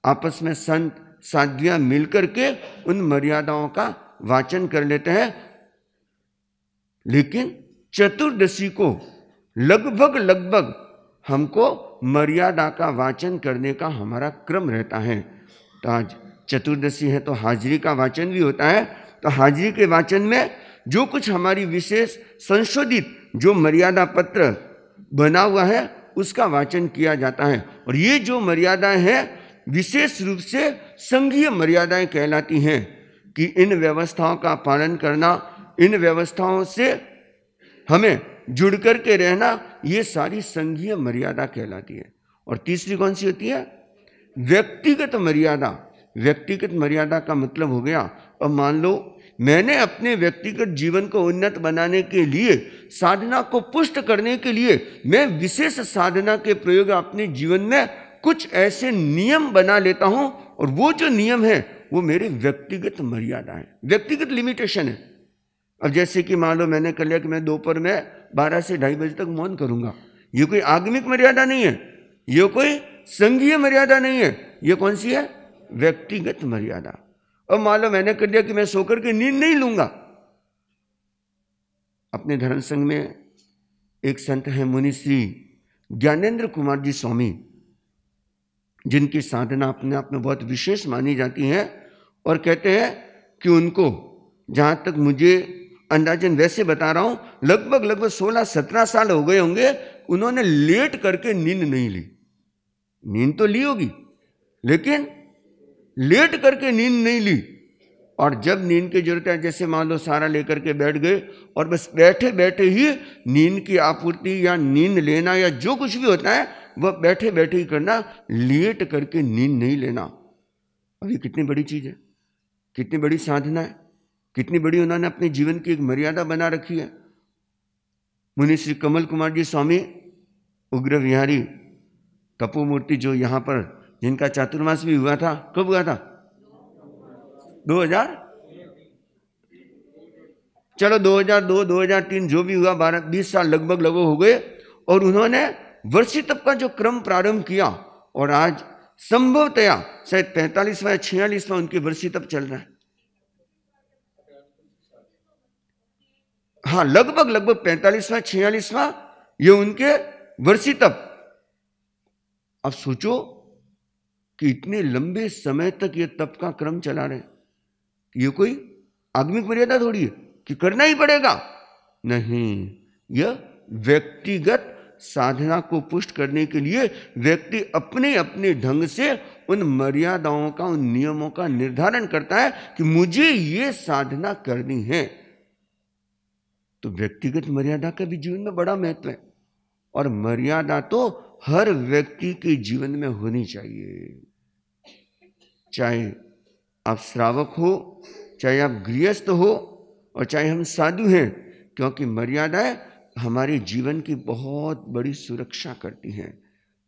आपस में संत साध्वियां मिलकर के उन मर्यादाओं का वाचन कर लेते हैं। लेकिन चतुर्दशी को लगभग हमको मर्यादा का वाचन करने का हमारा क्रम रहता है। तो आज चतुर्दशी है तो हाजिरी का वाचन भी होता है। तो हाजिरी के वाचन में जो कुछ हमारी विशेष संशोधित जो मर्यादा पत्र बना हुआ है उसका वाचन किया जाता है। और ये जो मर्यादाएं हैं विशेष रूप से संघीय मर्यादाएं कहलाती हैं, कि इन व्यवस्थाओं का पालन करना, इन व्यवस्थाओं से हमें जुड़ करके रहना, ये सारी संघीय मर्यादा कहलाती है। और तीसरी कौन सी होती है? व्यक्तिगत मर्यादा। व्यक्तिगत मर्यादा का मतलब हो गया, अब मान लो मैंने अपने व्यक्तिगत जीवन को उन्नत बनाने के लिए, साधना को पुष्ट करने के लिए मैं विशेष साधना के प्रयोग अपने जीवन में कुछ ऐसे नियम बना लेता हूं, और वो जो नियम है वो मेरे व्यक्तिगत मर्यादा है, व्यक्तिगत लिमिटेशन है। अब जैसे कि मान लो मैंने कर लिया कि मैं दोपहर में 12 से 2:30 बजे तक मौन करूंगा, ये कोई आगमिक मर्यादा नहीं है, ये कोई संघीय मर्यादा नहीं है, ये कौन सी है? व्यक्तिगत मर्यादा। अब मान लो मैंने कर दिया कि मैं सोकर के नींद नहीं लूंगा। अपने धर्म संघ में एक संत है मुनि श्री ज्ञानेंद्र कुमार जी स्वामी, जिनकी साधना अपने आप में बहुत विशेष मानी जाती है, और कहते हैं कि उनको, जहां तक मुझे अंदाजन वैसे बता रहा हूं, लगभग 16-17 साल हो गए होंगे, उन्होंने लेट करके नींद नहीं ली। नींद तो ली होगी लेकिन लेट करके नींद नहीं ली। और जब नींद की जरूरत है, जैसे मान लो सारा लेकर के बैठ गए और बस बैठे बैठे ही नींद की आपूर्ति या नींद लेना या जो कुछ भी होता है वह बैठे बैठे ही करना, लेट करके नींद नहीं लेना। अब ये कितनी बड़ी चीज है, कितनी बड़ी साधना है, कितनी बड़ी उन्होंने अपने जीवन की एक मर्यादा बना रखी है। मुनि श्री कमल कुमार जी स्वामी उग्र विहारी कपूर मूर्ति, जो यहाँ पर जिनका चातुर्मास भी हुआ था, कब हुआ था? 2000, चलो 2002 2003 जो भी हुआ, 12-20 साल लगभग हो गए। और उन्होंने वर्षी तप का जो क्रम प्रारंभ किया, और आज संभवतया शायद 45वां या 46वां उनके वर्षी तप चल रहा है। हाँ, लगभग 45वां 46वां ये उनके वर्षी तप। अब सोचो कि इतने लंबे समय तक ये तप का क्रम चला रहे, ये कोई आगमिक मर्यादा थोड़ी है कि करना ही पड़ेगा, नहीं। यह व्यक्तिगत साधना को पुष्ट करने के लिए व्यक्ति अपने अपने ढंग से उन मर्यादाओं का, उन नियमों का निर्धारण करता है कि मुझे ये साधना करनी है। तो व्यक्तिगत मर्यादा का भी जीवन में बड़ा महत्व है, और मर्यादा तो हर व्यक्ति के जीवन में होनी चाहिए। चाहे आप श्रावक हो, चाहे आप गृहस्थ हो, और चाहे हम साधु हैं, क्योंकि मर्यादाएं हमारे जीवन की बहुत बड़ी सुरक्षा करती हैं।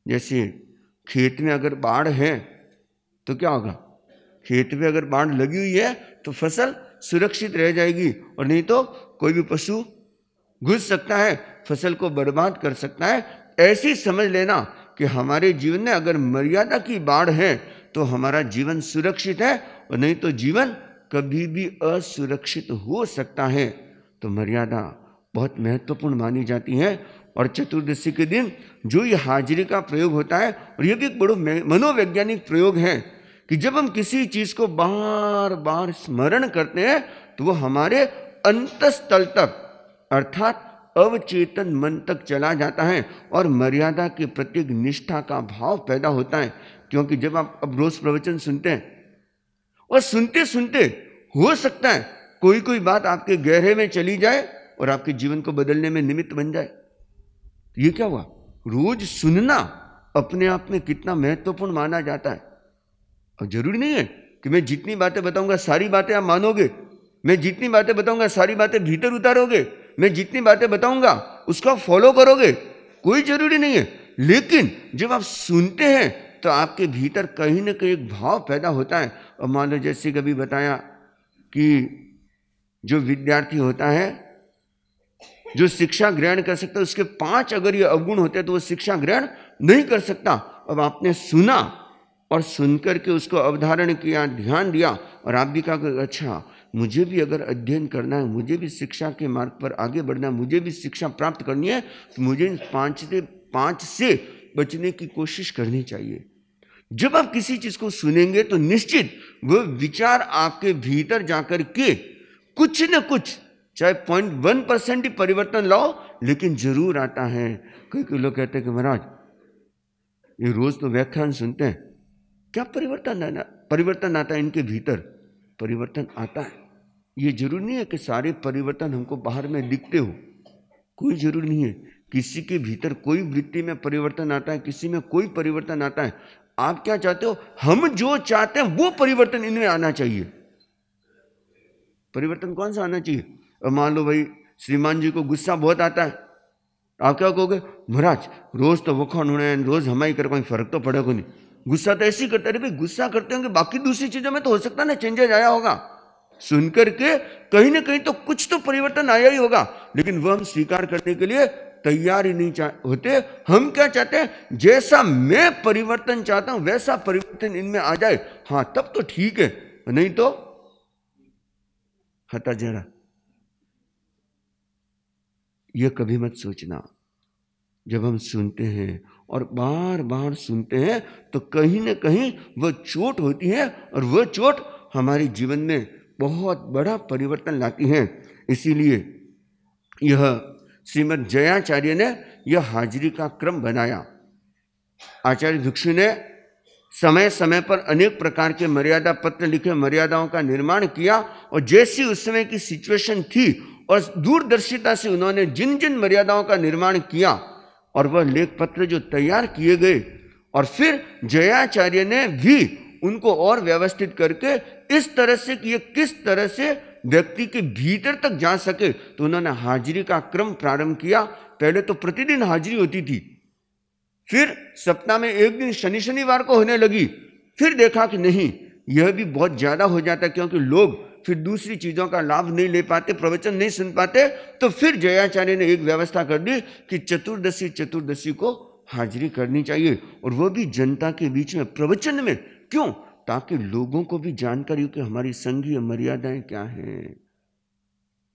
जैसे खेत में अगर बाढ़ है तो क्या होगा? खेत में अगर बाढ़ लगी हुई है तो फसल सुरक्षित रह जाएगी, और नहीं तो कोई भी पशु घुस सकता है, फसल को बर्बाद कर सकता है। ऐसी समझ लेना कि हमारे जीवन में अगर मर्यादा की बाढ़ है तो हमारा जीवन सुरक्षित है, और नहीं तो जीवन कभी भी असुरक्षित हो सकता है। तो मर्यादा बहुत महत्वपूर्ण मानी जाती है। और चतुर्दशी के दिन जो ये हाजिरी का प्रयोग होता है, और ये भी एक बड़ा मनोवैज्ञानिक प्रयोग है कि जब हम किसी चीज को बार बार स्मरण करते हैं तो वो हमारे अंतस्थल तक अर्थात अवचेतन मन तक चला जाता है, और मर्यादा के प्रति निष्ठा का भाव पैदा होता है। क्योंकि जब आप अब रोज प्रवचन सुनते हैं और सुनते सुनते हो सकता है कोई कोई बात आपके गहरे में चली जाए और आपके जीवन को बदलने में निमित्त बन जाए। तो ये क्या हुआ? रोज सुनना अपने आप में कितना महत्वपूर्ण माना जाता है। और जरूरी नहीं है कि मैं जितनी बातें बताऊंगा सारी बातें आप मानोगे, मैं जितनी बातें बताऊंगा सारी बातें भीतर उतारोगे, मैं जितनी बातें बताऊंगा उसको आप फॉलो करोगे, कोई जरूरी नहीं है। लेकिन जब आप सुनते हैं तो आपके भीतर कहीं ना कहीं एक भाव पैदा होता है। और मान लो जैसे कभी बताया कि जो विद्यार्थी होता है जो शिक्षा ग्रहण कर सकता है, उसके 5 अगर ये अवगुण होते हैं तो वो शिक्षा ग्रहण नहीं कर सकता। अब आपने सुना और सुनकर के उसको अवधारण किया, ध्यान दिया, और आप भी कहा अच्छा मुझे भी अगर अध्ययन करना है, मुझे भी शिक्षा के मार्ग पर आगे बढ़ना है, मुझे भी शिक्षा प्राप्त करनी है, तो मुझे इन 5 से बचने की कोशिश करनी चाहिए। जब आप किसी चीज को सुनेंगे तो निश्चित वो विचार आपके भीतर जाकर के कुछ न कुछ, चाहे 0.1% ही परिवर्तन लाओ, लेकिन जरूर आता है। कई लोग कहते हैं कि महाराज ये रोज तो व्याख्यान सुनते हैं, क्या परिवर्तन आता है इनके भीतर? परिवर्तन आता है। ये जरूरी नहीं है कि सारे परिवर्तन हमको बाहर में दिखते हो, कोई जरूरी नहीं है। किसी के भीतर कोई वृत्ति में परिवर्तन आता है, किसी में कोई परिवर्तन आता है। आप क्या चाहते हो? हम जो चाहते हैं वो परिवर्तन इनमें आना चाहिए। परिवर्तन कौन सा आना चाहिए? और मान लो भाई श्रीमान जी को गुस्सा बहुत आता है, आप क्या कहोगे? महाराज रोज तो वखाण होने, रोज हमारी कर कोई फर्क तो पड़ेगा नहीं, गुस्सा तो ऐसे ही करते रहे। गुस्सा करते होंगे, बाकी दूसरी चीजों में तो हो सकता है ना चेंजेस आया होगा। सुन करके कहीं ना कहीं तो कुछ तो परिवर्तन आया ही होगा, लेकिन वह हम स्वीकार करने के लिए तैयार ही नहीं होते। हम क्या चाहते हैं? जैसा मैं परिवर्तन चाहता हूं वैसा परिवर्तन इनमें आ जाए, हाँ तब तो ठीक है, नहीं तो हटा जरा। यह कभी मत सोचना। जब हम सुनते हैं और बार बार सुनते हैं तो कहीं ना कहीं वह चोट होती है, और वह चोट हमारे जीवन में बहुत बड़ा परिवर्तन लाती है। इसीलिए यह श्रीमद् जयाचार्य ने यह हाजिरी का क्रम बनाया। आचार्य भिक्षु ने समय समय पर अनेक प्रकार के मर्यादा पत्र लिखे, मर्यादाओं का निर्माण किया, और जैसी उस समय की सिचुएशन थी और दूरदर्शिता से उन्होंने जिन जिन मर्यादाओं का निर्माण किया और वह लेख पत्र जो तैयार किए गए, और फिर जयाचार्य ने भी उनको और व्यवस्थित करके इस तरह से कि ये किस तरह से व्यक्ति के भीतर तक जा सके, तो उन्होंने हाजिरी का क्रम प्रारंभ किया। पहले तो प्रतिदिन हाजिरी होती थी, फिर सप्ताह में एक दिन शनिवार को होने लगी। फिर देखा कि नहीं, यह भी बहुत ज्यादा हो जाता, क्योंकि लोग फिर दूसरी चीजों का लाभ नहीं ले पाते, प्रवचन नहीं सुन पाते। तो फिर जयाचार्य ने एक व्यवस्था कर दी कि चतुर्दशी को हाजिरी करनी चाहिए, और वो भी जनता के बीच में प्रवचन में। क्यों? ताकि लोगों को भी जानकारी हो कि हमारी संघीय मर्यादाएं क्या हैं,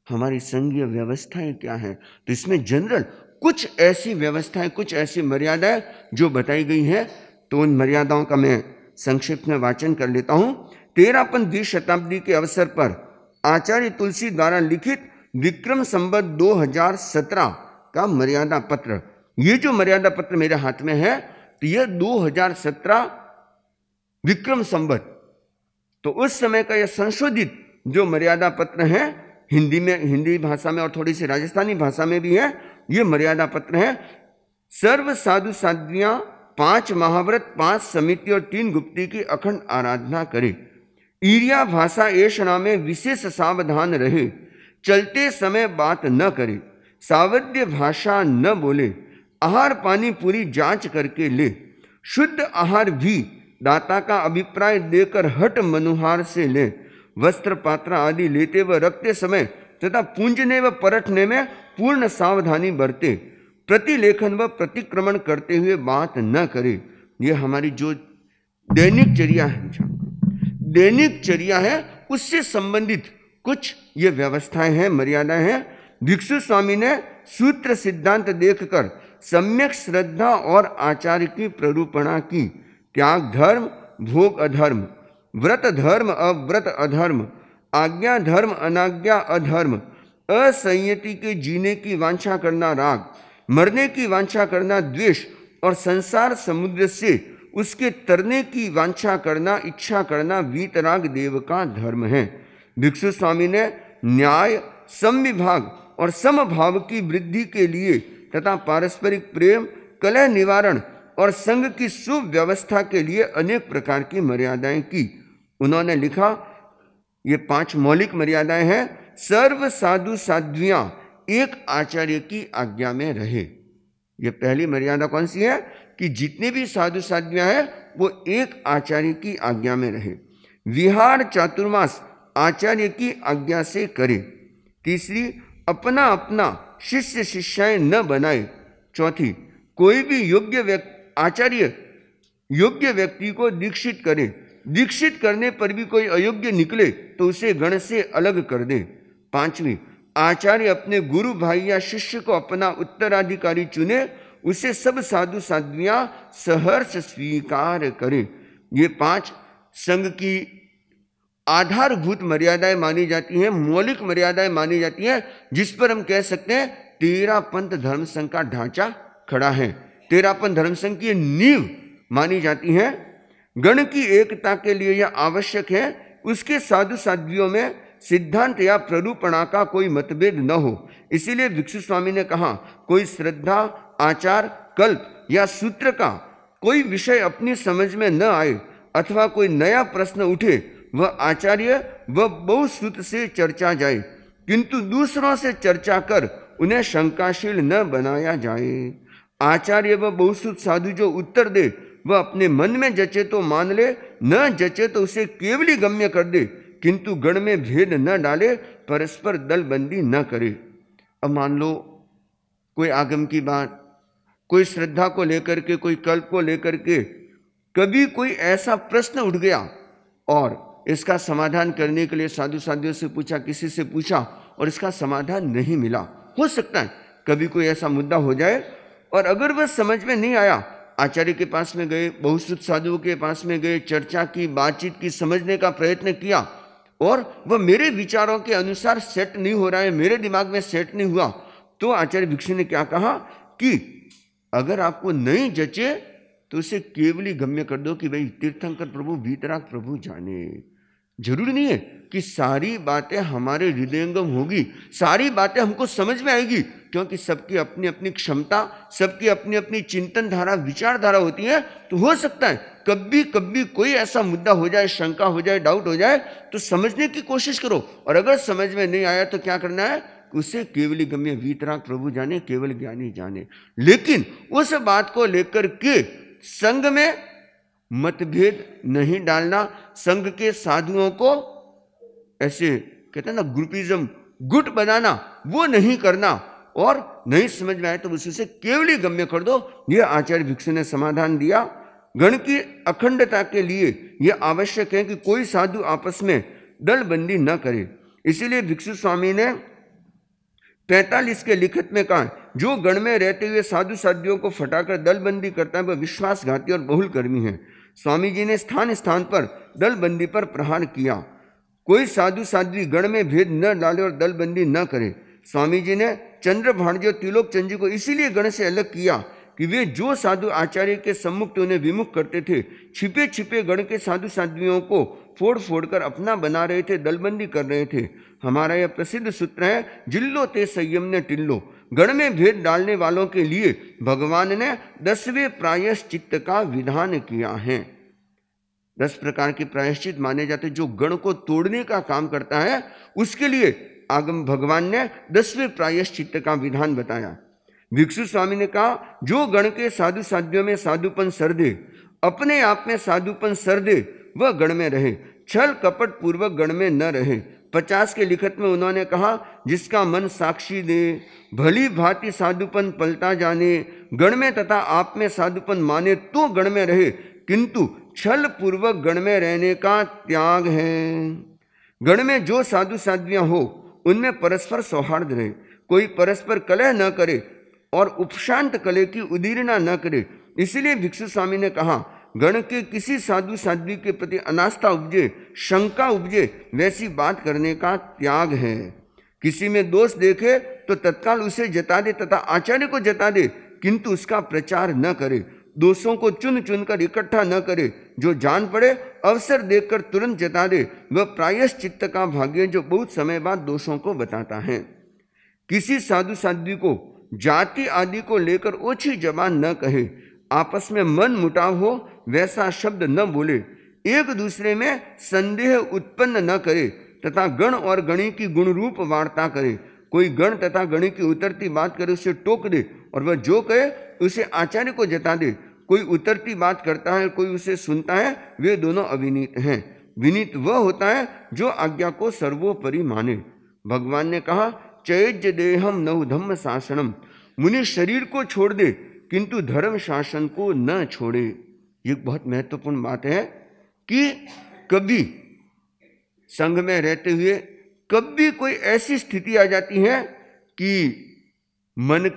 हमारी संघीय व्यवस्थाएं क्या हैं। तो इसमें जनरल कुछ ऐसी व्यवस्थाएं, कुछ ऐसी मर्यादाएं जो बताई गई हैं, तो उन मर्यादाओं का मैं संक्षिप्त में वाचन कर लेता हूं। 13वीं शताब्दी के अवसर पर आचार्य तुलसी द्वारा लिखित विक्रम संवत 2017 का मर्यादा पत्र, ये जो मर्यादा पत्र मेरे हाथ में है, तो यह 2017 विक्रम संवत, तो उस समय का यह संशोधित जो मर्यादा पत्र है, हिंदी भाषा में और थोड़ी सी राजस्थानी भाषा में भी है, ये मर्यादा पत्र है। सर्व साधु साध्वियां 5 महाव्रत, 5 समिति और 3 गुप्ती की अखंड आराधना करे। ईरिया भाषा ऐषणा में विशेष सावधान रहे, चलते समय बात न करे, सावध्य भाषा न बोले, आहार पानी पूरी जांच करके ले, शुद्ध आहार भी दाता का अभिप्राय देकर हट मनुहार से ले। वस्त्र पात्र आदि लेते व रखते समय तथा पूंजने व परखने में पूर्ण सावधानी बरते। प्रतिलेखन व प्रतिक्रमण करते हुए बात न करे। ये हमारी जो दैनिक चर्या है, दैनिक चर्या है, उससे संबंधित कुछ ये व्यवस्थाएं हैं, मर्यादाएं हैं। भिक्षु स्वामी ने सूत्र सिद्धांत देखकर सम्यक श्रद्धा और आचार्य की प्ररूपणा की। त्याग धर्म, भोग अधर्म, व्रत धर्म अव्रत अधर्म, आज्ञा धर्म अनाज्ञा अधर्म, असंयति के जीने की वांछा करना राग, मरने की वांछा करना द्वेष और संसार समुद्र से उसके तरने की वांछा करना, इच्छा करना वीतराग देव का धर्म है। भिक्षु स्वामी ने न्याय, समविभाग और समभाव की वृद्धि के लिए तथा पारस्परिक प्रेम, कलह निवारण और संघ की सुव्यवस्था के लिए अनेक प्रकार की मर्यादाएं की। उन्होंने लिखा, ये 5 मौलिक मर्यादाएं हैं। सर्व साधु साध्वियां एक आचार्य की आज्ञा में रहे। ये पहली मर्यादा कौन सी है कि जितने भी साधु साध्वियां हैं वो एक आचार्य की आज्ञा में रहे। विहार चातुर्मास आचार्य की आज्ञा से करे। तीसरी, अपना अपना शिष्य शिष्याएं न बनाए। चौथी, कोई भी आचार्य योग्य व्यक्ति को दीक्षित करे। दीक्षित करने पर भी कोई अयोग्य निकले तो उसे गण से अलग कर दे। पांचवी, आचार्य अपने गुरु भाई या शिष्य को अपना उत्तराधिकारी चुने, उसे सब साधु साध्वियां सहर्ष स्वीकार करें। ये 5 संघ की आधारभूत मर्यादाएं मानी जाती हैं, मौलिक मर्यादाएं मानी जाती हैं, जिस पर हम कह सकते हैं तेरापंथ धर्म संघ का ढांचा खड़ा है। तेरापंथ धर्म संघ की नींव मानी जाती है। गण की एकता के लिए यह आवश्यक है उसके साधु साध्वियों में सिद्धांत या प्ररूपणा का कोई मतभेद न हो। इसीलिए भिक्षु स्वामी ने कहा, कोई श्रद्धा, आचार, कल्प या सूत्र का कोई विषय अपनी समझ में न आए अथवा कोई नया प्रश्न उठे, वह आचार्य व बहुश्रुत से चर्चा जाए, किंतु दूसरों से चर्चा कर उन्हें शंकाशील न बनाया जाए। आचार्य व बहुश्रुत साधु जो उत्तर दे वह अपने मन में जचे तो मान ले, न जचे तो उसे केवली गम्य कर दे, किंतु गण में भेद न डाले, परस्पर दलबंदी न करे। अब मान लो कोई आगम की बात, कोई श्रद्धा को लेकर के, कोई कल्प को लेकर के कभी कोई ऐसा प्रश्न उठ गया और इसका समाधान करने के लिए साधु साध्वियों से पूछा, किसी से पूछा और इसका समाधान नहीं मिला। हो सकता है कभी कोई ऐसा मुद्दा हो जाए और अगर वह समझ में नहीं आया, आचार्य के पास में गए, बहुश्रुत साधुओं के पास में गए, चर्चा की, बातचीत की, समझने का प्रयत्न किया और वह मेरे विचारों के अनुसार सेट नहीं हो रहा है, मेरे दिमाग में सेट नहीं हुआ, तो आचार्य भिक्षु ने क्या कहा कि अगर आपको नहीं जचे तो उसे केवली गम्य कर दो कि भाई तीर्थंकर प्रभु, वीतराग प्रभु जाने। जरूरी नहीं है कि सारी बातें हमारे हृदयंगम होगी, सारी बातें हमको समझ में आएगी, क्योंकि सबकी अपनी अपनी क्षमता, सबकी अपनी अपनी चिंतन धारा, विचारधारा होती है। तो हो सकता है कभी कभी कोई ऐसा मुद्दा हो जाए, शंका हो जाए, डाउट हो जाए, तो समझने की कोशिश करो और अगर समझ में नहीं आया तो क्या करना है, उसे केवली गम्य वीतराग प्रभु जाने, केवल ज्ञानी जाने। लेकिन उस बात को लेकर के संघ में मतभेद नहीं डालना, संघ के साधुओं को ऐसे कहते हैं ना ग्रुपिज्म, गुट बनाना, वो नहीं करना और नहीं समझ में आए तो उसे केवली गम्य कर दो। यह आचार्य भिक्षु ने समाधान दिया। गण की अखंडता के लिए यह आवश्यक है कि कोई साधु आपस में दलबंदी न करे। इसीलिए भिक्षु स्वामी ने 45 के लिखित में कहा, जो गण में रहते हुए साधु साध्वियों को फटाकर दलबंदी करता है वह विश्वासघाती और बहुलकर्मी है। स्वामी जी ने स्थान स्थान पर दलबंदी पर प्रहार किया। कोई साधु साध्वी गण में भेद न डाले और दलबंदी न करे। स्वामी जी ने चंद्र भाणजी, त्रिलोक चंद जी को इसीलिए गण से अलग किया कि वे जो साधु आचार्य के सम्मुख उन्हें विमुख करते थे, छिपे छिपे गण के साधु साध्वियों को फोड़ फोड़ कर अपना बना रहे थे, दलबंदी कर रहे थे। हमारा यह प्रसिद्ध सूत्र है, जिल्लो ते संयम ने टिल्लो। गण में भेद डालने वालों के लिए भगवान ने 10वें प्रायश्चित्त का विधान किया है। 10 प्रकार के प्रायश्चित माने जाते, जो गण को तोड़ने का काम करता है उसके लिए आगम भगवान ने 10वें प्रायश्चित्त का विधान बताया। भिक्षु स्वामी ने कहा, जो गण के साधु साध्वियों में साधुपन सर दे, अपने आप में साधुपन सर दे वह गण में रहे, छल कपट पूर्वक गण में न रहे। 50 के लिखत में उन्होंने कहा, जिसका मन साक्षी दे, भली भांति साधुपन पलटा जाने, गण में तथा आप में साधुपन माने तो गण में रहे, किंतु छल पूर्वक गण में रहने का त्याग है। गण में जो साधु साध्वियां हो उनमें परस्पर सौहार्द रहे, कोई परस्पर कलह न करे और उपशांत कलह की उदीरना न करे। इसलिए भिक्षु स्वामी ने कहा, गण के किसी साधु साध्वी के प्रति अनास्था उपजे, शंका उपजे, वैसी बात करने का त्याग है। किसी में दोष देखे तो तत्काल उसे जता दे तथा आचार्य को जता दे, किंतु उसका प्रचार न करे। दोषों को चुन चुन कर इकट्ठा न करे, जो जान पड़े अवसर देखकर तुरंत जता दे, वह प्रायश्चित्त का भाग्य जो बहुत समय बाद दोषों को बताता है। किसी साधु साध्वी को जाति आदि को लेकर ओछी जबान न कहे, आपस में मन मुटाव हो वैसा शब्द न बोले, एक दूसरे में संदेह उत्पन्न न करे तथा गण और गणी की गुण रूप वार्ता करे। कोई गण तथा गणी की उतरती बात करे उसे टोक दे और वह जो कहे उसे आचार्य को जता दे। कोई उतरती बात करता है, कोई उसे सुनता है, वे दोनों अविनीत हैं। विनीत वह होता है जो आज्ञा को सर्वोपरि माने। भगवान ने कहा, चैज्य देहम नव धम्म शासनम, मुनि शरीर को छोड़ दे किंतु धर्म शासन को न छोड़े। ये बहुत महत्वपूर्ण बात है कि कभी संघ में रहते हुए कभी कोई ऐसी स्थिति आ जाती है कि मन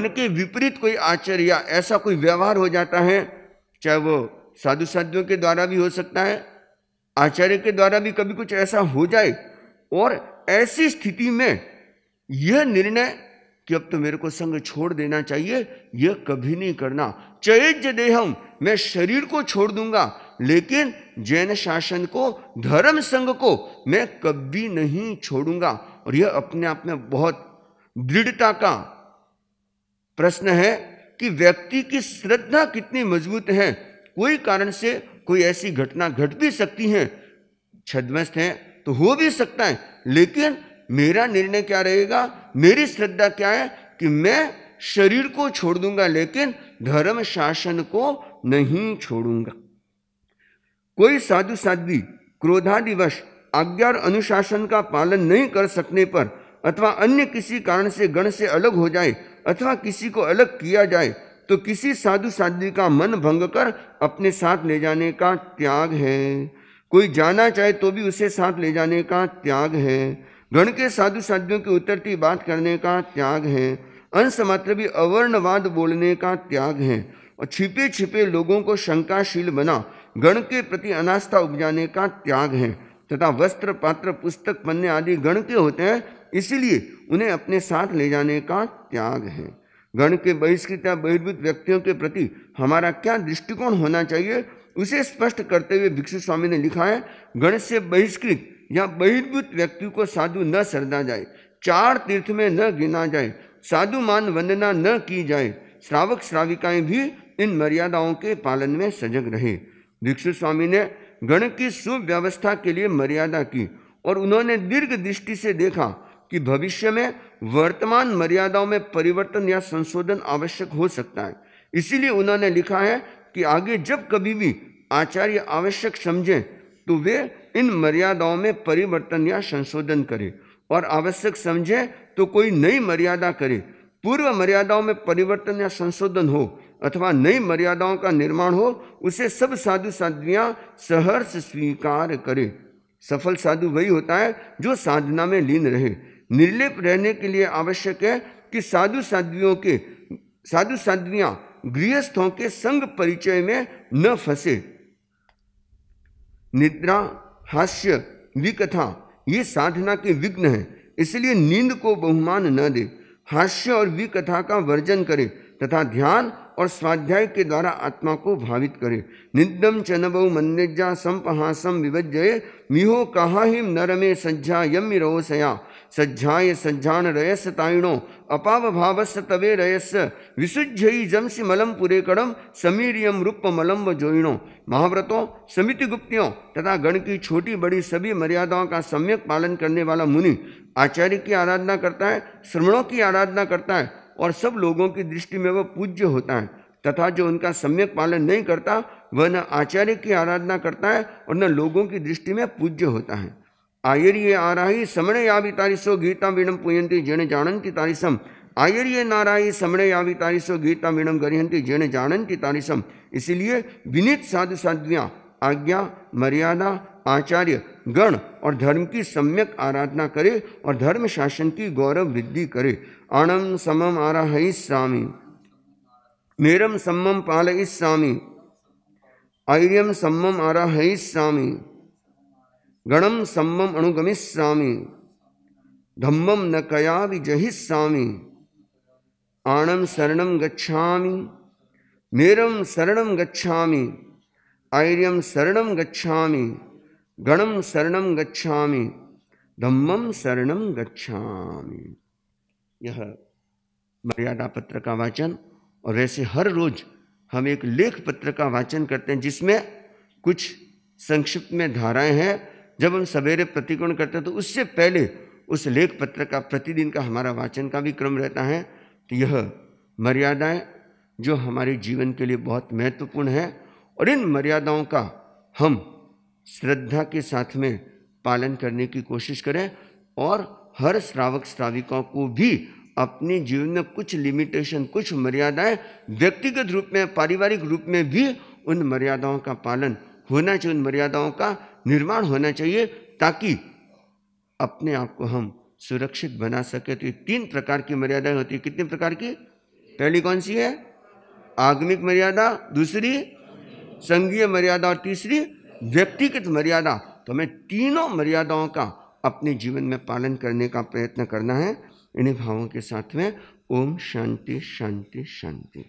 के विपरीत कोई आचर्य या ऐसा कोई व्यवहार हो जाता है, चाहे वो साधु साध्वियों के द्वारा भी हो सकता है, आचार्य के द्वारा भी कभी कुछ ऐसा हो जाए, और ऐसी स्थिति में यह निर्णय कि अब तो मेरे को संग छोड़ देना चाहिए, यह कभी नहीं करना। चैज्य देहम, मैं शरीर को छोड़ दूंगा, लेकिन जैन शासन को, धर्म संघ को मैं कभी नहीं छोड़ूंगा। और यह अपने आप में बहुत दृढ़ता का प्रश्न है कि व्यक्ति की श्रद्धा कितनी मजबूत है। कोई कारण से कोई ऐसी घटना घट भी सकती है, छद्मस्त है तो हो भी सकता है, लेकिन मेरा निर्णय क्या रहेगा, मेरी श्रद्धा क्या है कि मैं शरीर को छोड़ दूंगा लेकिन धर्म शासन को नहीं छोड़ूंगा। कोई साधु साध्वी क्रोधादिवश आज्ञा और अनुशासन का पालन नहीं कर सकने पर अथवा अन्य किसी कारण से गण से अलग हो जाए अथवा किसी को अलग किया जाए तो किसी साधु साध्वी का मन भंग कर अपने साथ ले जाने का त्याग है। कोई जाना चाहे तो भी उसे साथ ले जाने का त्याग है। गण के साधु साध्वियों की उतरती बात करने का त्याग है। अंश मात्र भी अवर्णवाद बोलने का त्याग है और छिपे छिपे लोगों को शंकाशील बना गण के प्रति अनास्था उपजाने का त्याग है तथा वस्त्र पात्र पुस्तक पन्ने आदि गण के होते हैं, इसीलिए उन्हें अपने साथ ले जाने का त्याग है। गण के बहिष्कृत या बहिर्भूत व्यक्तियों के प्रति हमारा क्या दृष्टिकोण होना चाहिए, उसे स्पष्ट करते हुए भिक्षु स्वामी ने लिखा है, गण से बहिष्कृत या बहिर्भूत व्यक्ति को साधु न सरदा जाए, 4 तीर्थ में न गिना जाए, साधु मान वंदना न की जाए, श्रावक श्राविकाएं भी इन मर्यादाओं के पालन में सजग रहे। भिक्षु स्वामी ने गण की सुव्यवस्था के लिए मर्यादा की और उन्होंने दीर्घ दृष्टि से देखा कि भविष्य में वर्तमान मर्यादाओं में परिवर्तन या संशोधन आवश्यक हो सकता है। इसीलिए उन्होंने लिखा है कि आगे जब कभी भी आचार्य आवश्यक समझें तो वे इन मर्यादाओं में परिवर्तन या संशोधन करें और आवश्यक समझें तो कोई नई मर्यादा करे। पूर्व मर्यादाओं में परिवर्तन या संशोधन हो अथवा नई मर्यादाओं का निर्माण हो, उसे सब साधु साध्वियां सहर्ष स्वीकार करे। सफल साधु वही होता है जो साधना में लीन रहे। निर्लेप रहने के लिए आवश्यक है कि साधु साध्वियां गृहस्थों के संग परिचय में न फंसे। निद्रा, हास्य, विकथा ये साधना के विघ्न है, इसलिए नींद को बहुमान न दे। हास्य और विकथा का वर्जन करे तथा ध्यान और स्वाध्याय के द्वारा आत्मा को भावित करे। निद्यम चनबौ मन्यज्जा संपहासम विभज्जये मिहो कहाहिम नरमे सज्जा यम्य रोसया सज्जाय सज्जान रयस तायिणो अपाव भावस तवे रयस विशुद्धि जमसि मलम पुरे कड़म समीरियम रूप मलम व जोइणो। महाव्रतों, समिति गुप्तियों तथा गण की छोटी बड़ी सभी मर्यादाओं का सम्यक पालन करने वाला मुनि आचार्य की आराधना करता है, श्रमणों की आराधना करता है और सब लोगों की दृष्टि में वह पूज्य होता है, तथा जो उनका सम्यक पालन नहीं करता वह न आचार्य की आराधना करता है और न लोगों की दृष्टि में पूज्य होता है। आयर्ये आराही समणे यावी तारिसो गीता वीणम पुयंती जेने जानंती तारिसम। आयर्ये नाराही समणे यावी तारिसो गीता वीणम गरिहंती जेने जानंती तारिसम। इसलिए विनीत साधु साध्वियां आज्ञा, मर्यादा, आचार्य, गण और धर्म की सम्यक आराधना करे और धर्म शासन की गौरव वृद्धि करे। आणम समम आराहयिष्यामि, मेरम सम्मम पालयिष्यामि, आर्यम सम्मम आराहयिष्यामि, गणम सम्मम अनुगमिष्यामि, धम्मम न कया विजहिष्यामि, आणम शरणम गच्छामि, मेरम शरणम गच्छामि, आर्यम शरणम गच्छामि, गणम शरणम गच्छामि, धम्मम शरणम गच्छामि। यह मर्यादा पत्र का वाचन। और वैसे हर रोज हम एक लेख पत्र का वाचन करते हैं जिसमें कुछ संक्षिप्त में धाराएं हैं। जब हम सवेरे प्रतिकोण करते हैं तो उससे पहले उस लेख पत्र का प्रतिदिन का हमारा वाचन का भी क्रम रहता है। तो यह मर्यादाएं जो हमारे जीवन के लिए बहुत महत्वपूर्ण है और इन मर्यादाओं का हम श्रद्धा के साथ में पालन करने की कोशिश करें और हर श्रावक श्राविकाओं को भी अपने जीवन में कुछ लिमिटेशन, कुछ मर्यादाएं व्यक्तिगत रूप में, पारिवारिक रूप में भी उन मर्यादाओं का पालन होना चाहिए, उन मर्यादाओं का निर्माण होना चाहिए ताकि अपने आप को हम सुरक्षित बना सके। तो ये 3 प्रकार की मर्यादाएं होती है। कितने प्रकार की? पहली कौन सी है? आगमिक मर्यादा, दूसरी संघीय मर्यादा और तीसरी व्यक्तिगत मर्यादा। तो हमें तीनों मर्यादाओं का अपने जीवन में पालन करने का प्रयत्न करना है। इन्हीं भावों के साथ में ओम शांति शांति शांति।